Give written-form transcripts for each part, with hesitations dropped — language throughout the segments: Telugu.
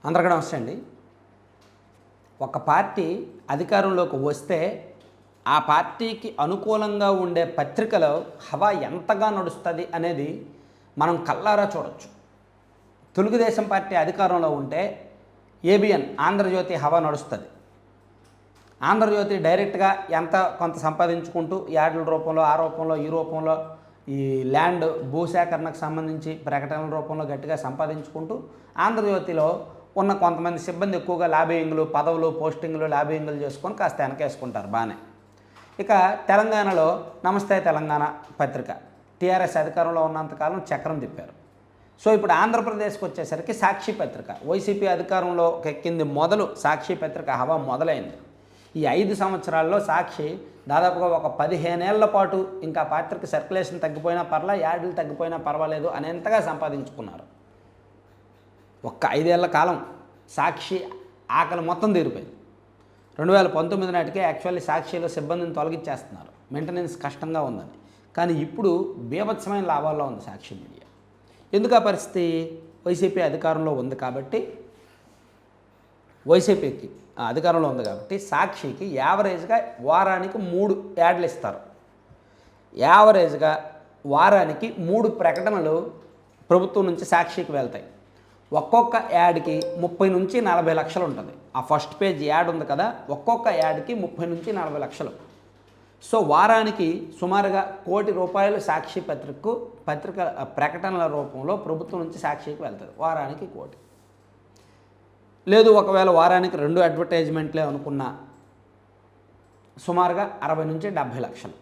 అందరికీ నమస్తే అండి. ఒక పార్టీ అధికారంలోకి వస్తే ఆ పార్టీకి అనుకూలంగా ఉండే పత్రికలో హవా ఎంతగా నడుస్తుంది అనేది మనం కళ్ళారా చూడొచ్చు. తెలుగుదేశం పార్టీ అధికారంలో ఉంటే ఏబిఎన్ ఆంధ్రజ్యోతి హవా నడుస్తుంది. ఆంధ్రజ్యోతి డైరెక్ట్గా ఎంత కొంత సంపాదించుకుంటూ యాడ్ల రూపంలో, ఆ రూపంలో, ఈ రూపంలో, ఈ ల్యాండ్ భూసేకరణకు సంబంధించి ప్రకటనల రూపంలో గట్టిగా సంపాదించుకుంటూ ఆంధ్రజ్యోతిలో ఉన్న కొంతమంది సిబ్బంది ఎక్కువగా లాబియింగ్లు, పదవులు, పోస్టింగ్లు, లాబియింగ్లు చేసుకొని కాస్త వెనకేసుకుంటారు బాగానే. ఇక తెలంగాణలో నమస్తే తెలంగాణ పత్రిక టీఆర్ఎస్ అధికారంలో ఉన్నంతకాలం చక్రం తిప్పారు. సో ఇప్పుడు ఆంధ్రప్రదేశ్కి వచ్చేసరికి సాక్షి పత్రిక వైసీపీ అధికారంలో ఎక్కింది మొదలు సాక్షి పత్రిక హవా మొదలైంది. ఈ 5 సంవత్సరాల్లో సాక్షి దాదాపుగా ఒక 15 ఏళ్ల పాటు ఇంకా పత్రిక సర్క్యులేషన్ తగ్గిపోయినా పర్లా, యాడ్లు తగ్గిపోయినా పర్వాలేదు అనేంతగా సంపాదించుకున్నారు. ఒక్క 5 ఏళ్ల కాలం సాక్షి ఆకలి మొత్తం తీరిపోయింది. 2019 నాటికే యాక్చువల్లీ సాక్షిలో సిబ్బందిని తొలగించేస్తున్నారు, మెయింటెనెన్స్ కష్టంగా ఉందని. కానీ ఇప్పుడు బీభత్సమైన లాభాల్లో ఉంది సాక్షి మీడియా. ఎందుకు ఆ పరిస్థితి? వైసీపీ అధికారంలో ఉంది కాబట్టి, వైసీపీకి అధికారంలో ఉంది కాబట్టి సాక్షికి యావరేజ్గా వారానికి 3 యాడ్లు ఇస్తారు. యావరేజ్గా వారానికి 3 ప్రకటనలు ప్రభుత్వం నుంచి సాక్షికి వెళ్తాయి. ఒక్కొక్క యాడ్కి 30 నుంచి 40 లక్షలు ఉంటుంది. ఆ ఫస్ట్ పేజ్ యాడ్ ఉంది కదా, ఒక్కొక్క యాడ్కి 30 నుంచి 40 లక్షలు. సో వారానికి సుమారుగా ₹1,00,00,000 సాక్షి పత్రిక ప్రకటనల రూపంలో ప్రభుత్వం నుంచి సాక్షికి వెళ్తుంది. వారానికి 1,00,00,000. లేదు ఒకవేళ వారానికి 2 అడ్వర్టైజ్మెంట్లే అనుకున్నా సుమారుగా 60 నుంచి 70 లక్షలు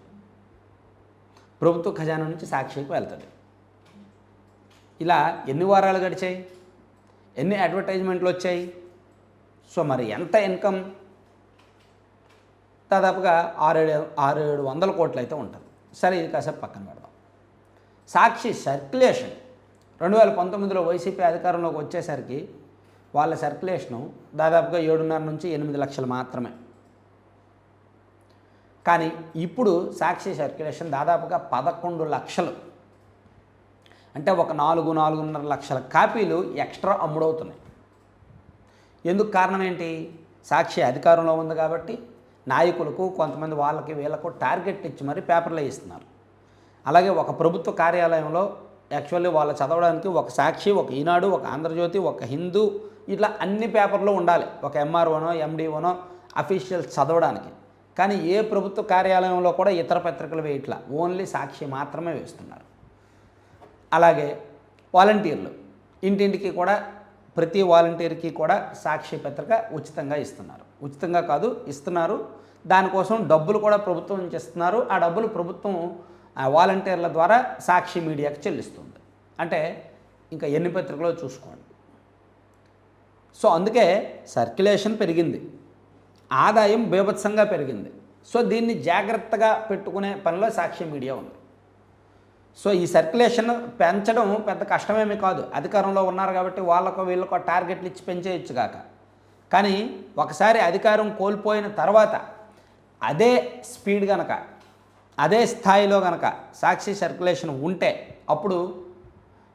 ప్రభుత్వ ఖజానా నుంచి సాక్షికి వెళ్తుంది. ఇలా ఎన్ని వారాలు గడిచాయి? ఎన్ని అడ్వర్టైజ్మెంట్లు వచ్చాయి? సో మరి ఎంత ఇన్కమ్? దాదాపుగా 600-700 కోట్లు అయితే ఉంటుంది. సరే, ఇది కాసేపు పక్కన పెడదాం. సాక్షి సర్క్యులేషన్ 2019లో వైసీపీ అధికారంలోకి వచ్చేసరికి వాళ్ళ సర్క్యులేషను దాదాపుగా 7.5 నుంచి 8 లక్షలు మాత్రమే. కానీ ఇప్పుడు సాక్షి సర్క్యులేషన్ దాదాపుగా 11 లక్షలు. అంటే ఒక 4-4.5 లక్షల కాపీలు ఎక్స్ట్రా అమ్ముడవుతున్నాయి. ఎందుకు? కారణం ఏంటి? సాక్షి అధికారంలో ఉంది కాబట్టి నాయకులకు, కొంతమంది వాళ్ళకి వీళ్ళకు టార్గెట్ ఇచ్చి మరి పేపర్లు ఇస్తున్నారు. అలాగే ఒక ప్రభుత్వ కార్యాలయంలో యాక్చువల్లీ వాళ్ళు చదవడానికి ఒక సాక్షి, ఒక ఈనాడు, ఒక ఆంధ్రజ్యోతి, ఒక హిందూ, ఇట్లా అన్ని పేపర్లు ఉండాలి. ఒక ఎంఆర్ఓనో, ఎండిఓనో అఫీషియల్స్ చదవడానికి. కానీ ఏ ప్రభుత్వ కార్యాలయంలో కూడా ఇతర పత్రికలు వేయట్లా, ఓన్లీ సాక్షి మాత్రమే వేస్తున్నారు. అలాగే వాలంటీర్లు, ఇంటింటికి కూడా ప్రతి వాలంటీర్కి కూడా సాక్షి పత్రిక ఉచితంగా ఇస్తున్నారు. ఉచితంగా కాదు, ఇస్తున్నారు. దానికోసం డబ్బులు కూడా ప్రభుత్వం నుంచి ఇస్తున్నారు. ఆ డబ్బులు ప్రభుత్వం వాలంటీర్ల ద్వారా సాక్షి మీడియాకి చెల్లిస్తుంది. అంటే ఇంకా ఎన్ని పత్రికలో చూసుకోండి. సో అందుకే సర్క్యులేషన్ పెరిగింది, ఆదాయం బీభత్సంగా పెరిగింది. సో దీన్ని జాగ్రత్తగా పెట్టుకునే పనిలో సాక్షి మీడియా ఉంది. సో ఈ సర్క్యులేషన్ పెంచడం పెద్ద కష్టమేమీ కాదు. అధికారంలో ఉన్నారు కాబట్టి వాళ్ళకు వీళ్ళకు టార్గెట్లు ఇచ్చి పెంచేయచ్చు కాక. కానీ ఒకసారి అధికారం కోల్పోయిన తర్వాత అదే స్పీడ్ కనుక, అదే స్థాయిలో కనుక సాక్షి సర్క్యులేషన్ ఉంటే అప్పుడు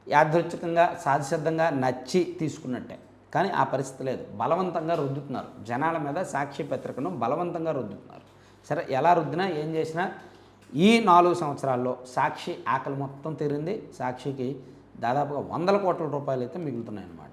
యాదృచ్ఛికంగా, సహజసిద్ధంగా నచ్చి తీసుకున్నట్టే. కానీ ఆ పరిస్థితి లేదు. బలవంతంగా రుద్దుతున్నారు జనాల మీద. సాక్షి పత్రికను బలవంతంగా రుద్దుతున్నారు. సరే, ఎలా రుద్దినా ఏం చేసినా ఈ 4 సంవత్సరాల్లో సాక్షి ఆకలి మొత్తం తీరింది. సాక్షికి దాదాపుగా ₹100 కోట్ల అయితే మిగులుతున్నాయన్నమాట.